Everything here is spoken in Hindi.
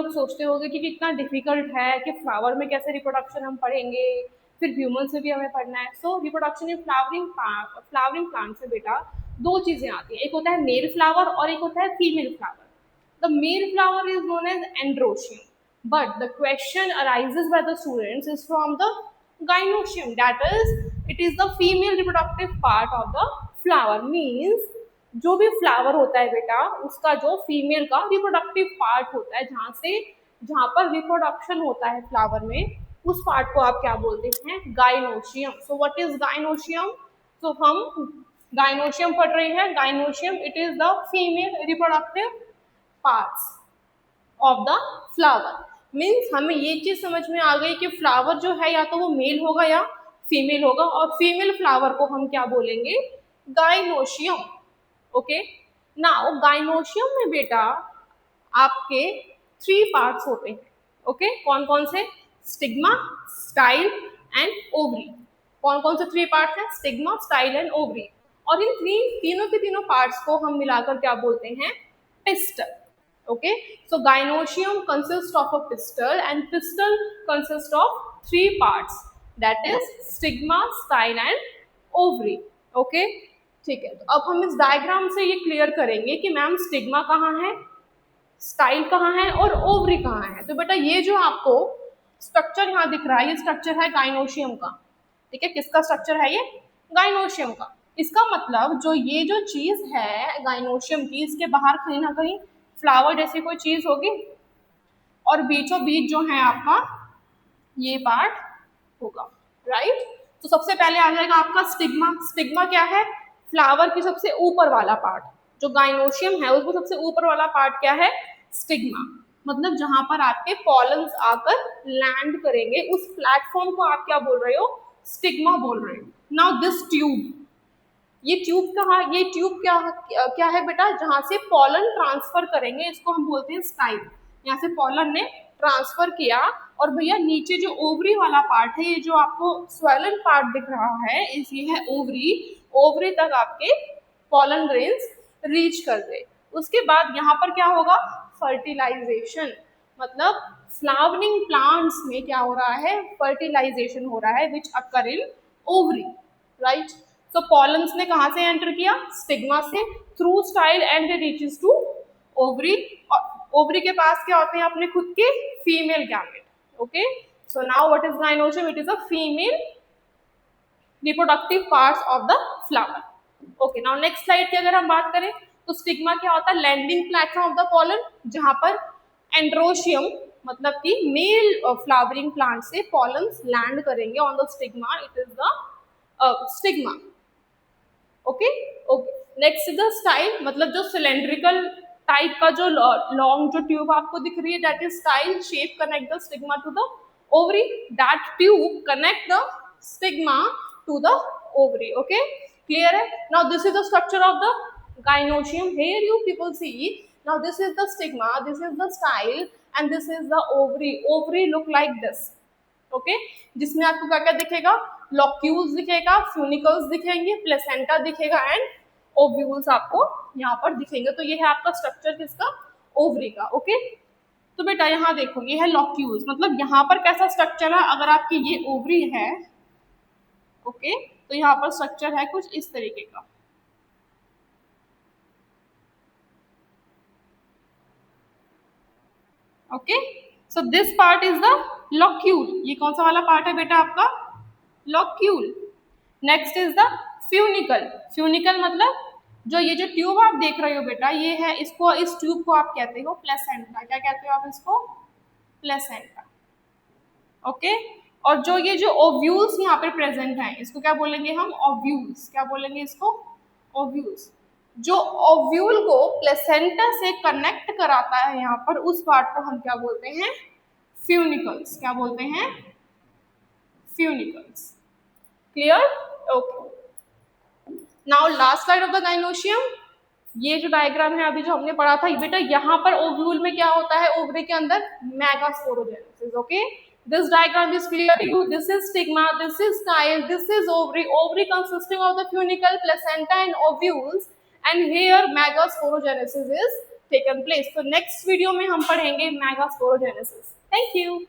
लोग सोचते होंगे कि कितना डिफिकल्ट है कि फ्लावर में कैसे रिप्रोडक्शन हम पढ़ेंगे, फिर ह्यूमन से भी हमें पढ़ना है। सो रिप्रोडक्शन इन फ्लावरिंग प्लांट से बेटा दो चीजें आती हैं, एक होता है मेल फ्लावर और एक होता है female flower. The male flower is known as androecium, but the question arises by the students is from the gynoecium, that is it is the female reproductive part of the flower, means जो भी फ्लावर होता है बेटा उसका जो फीमेल का रिप्रोडक्टिव पार्ट होता है, जहाँ पर रिप्रोडक्शन होता है फ्लावर में, उस पार्ट को आप क्या बोलते हैं, gynoecium. So what is gynoecium? तो हम गाइनोशियम पढ़ रहे हैं। Gynoecium it is the female reproductive parts of the flower. Means हमें ये चीज समझ में आ गई कि फ्लावर जो है या तो वो मेल होगा या फीमेल होगा, और फीमेल फ्लावर को हम क्या बोलेंगे, गाइनोशियम। ओके, नाउ गाइनोशियम में बेटा आपके 3 पार्ट्स होते हैं। ओके, कौन कौन से? Stigma, style and ovary. कौन कौन से 3 पार्ट्स हैं? Stigma, style and ovary. और इन तीनों के तीनों पार्ट्स को हम मिलाकर क्या बोलते हैं, pistol. Okay, so gynoecium consists of a pistil and pistil consists of 3 parts, that is stigma, style and ovary. Okay, ठीक है। तो अब हम इस डायग्राम से ये क्लियर करेंगे कि मैम स्टिग्मा कहाँ है, स्टाइल कहाँ है और ओवरी कहाँ है। तो बेटा ये जो आपको स्ट्रक्चर यहाँ दिख रहा है, ये स्ट्रक्चर है गाइनोशियम का। ठीक है, किसका स्ट्रक्चर है ये? गाइनोशियम का। इसका मतलब जो ये जो चीज है गाइनोशियम की, इसके बाहर कहीं ना कहीं फ्लावर जैसी कोई चीज होगी, और बीचों बीच जो है आपका ये पार्ट होगा, राइट। तो सबसे पहले आ जाएगा आपका स्टिग्मा। स्टिग्मा क्या है? फ्लावर की सबसे ऊपर वाला पार्ट। जो गाइनोशियम है उसको सबसे ऊपर वाला पार्ट क्या है? स्टिग्मा। मतलब जहां पर आपके पॉलन्स आकर लैंड करेंगे, उस प्लेटफॉर्म को आप क्या बोल रहे हो? स्टिग्मा बोल रहे हो। नाउ दिस ट्यूब, ये ट्यूब कहाँ, ये ट्यूब क्या है बेटा? जहां से पॉलन ट्रांसफर करेंगे, इसको हम बोलते हैं स्टाइल। यहाँ से पॉलन ने ट्रांसफर किया, और भैया नीचे जो ओवरी वाला पार्ट है, ये जो आपको स्वेलन पार्ट दिख रहा है, ये है ओवरी। ओवरी तक आपके पॉलन ग्रेन्स रीच कर गए। उसके बाद यहाँ पर क्या होगा? फर्टिलाइजेशन। मतलब फ्लावरिंग प्लांट्स में क्या हो रहा है? फर्टिलाइजेशन हो रहा है, which occur in ovary, right. तो पॉलन्स ने कहाँ से एंटर किया? स्टिग्मा से, through style and reaches to ovary. और ओवरी के पास क्या होते हैं? अपने खुद के female gamete. Okay, so now what is gynoecium? It is a female reproductive parts of the flower. Okay, now next slide की अगर हम बात करें तो स्टिग्मा क्या होता है? Landing platform of the pollen, जहां पर एंड्रोशियम मतलब कि मेल फ्लावरिंग प्लांट से पॉलन्स लैंड करेंगे on the stigma. It is the stigma. Okay okay, next is the style. मतलब जो सिलेंड्रिकल टाइप का जो लॉन्ग जो ट्यूब आपको दिख रही है, that is style shape connect the stigma to the ovary. That tube connect the stigma to the ovary. Okay, clear है? Now this is the structure of the gynoecium. Here you people see, now this is the stigma, this is the style and this is the ovary. Ovary look like this. Okay, जिसमें आपको क्या क्या दिखेगा? लॉक्यूल्स दिखेगा, फ्यूनिकल्स दिखेंगे, प्लेसेंटा दिखेगा एंड ओव्यूल्स आपको यहाँ पर दिखेंगे। तो ये है आपका स्ट्रक्चर किसका? ओवरी का। ओके, तो बेटा यहाँ देखो, ये है लॉक्यूल्स। मतलब यहाँ पर कैसा स्ट्रक्चर है? अगर आपकी ये ओवरी है, ओके, तो यहाँ पर स्ट्रक्चर है कुछ इस तरीके का। Okay, so this part is the locule. ये कौन सा वाला पार्ट है बेटा आपका? Locule. Next is the funicle. Funicle मतलब जो ये जो ट्यूब आप देख रहे हो बेटा, ये है, इसको, इस ट्यूब को आप कहते हो प्लेसेंटा। क्या कहते हो आप इसको? प्लेसेंटा। ओके, और जो ये जो ओव्यूल्स यहाँ पे प्रेजेंट हैं, इसको क्या बोलेंगे हम? ओव्यूल्स। क्या बोलेंगे इसको? ओव्यूल्स। जो ओव्यूल को प्लेसेंटा से कनेक्ट कराता है यहाँ पर, उस पार्ट को हम क्या बोलते हैं? फ्यूनिकल्स। क्या बोलते हैं? फ्यूनिकल्स। Clear? Okay, now last slide of the gynoecium. ये जो डायग्राम है अभी जो हमने पढ़ा था बेटा, यहाँ पर ओव्यूल में क्या होता है? ओवरी के अंदर megasporogenesis. Okay, this diagram is clear to you. This is stigma, this is style, this is ovary. Ovary consisting of the funicle, placenta and ovules, and here megasporogenesis is taken place. तो नेक्स्ट वीडियो में हम पढ़ेंगे मेगास्पोरोजेनेसिस। Thank you.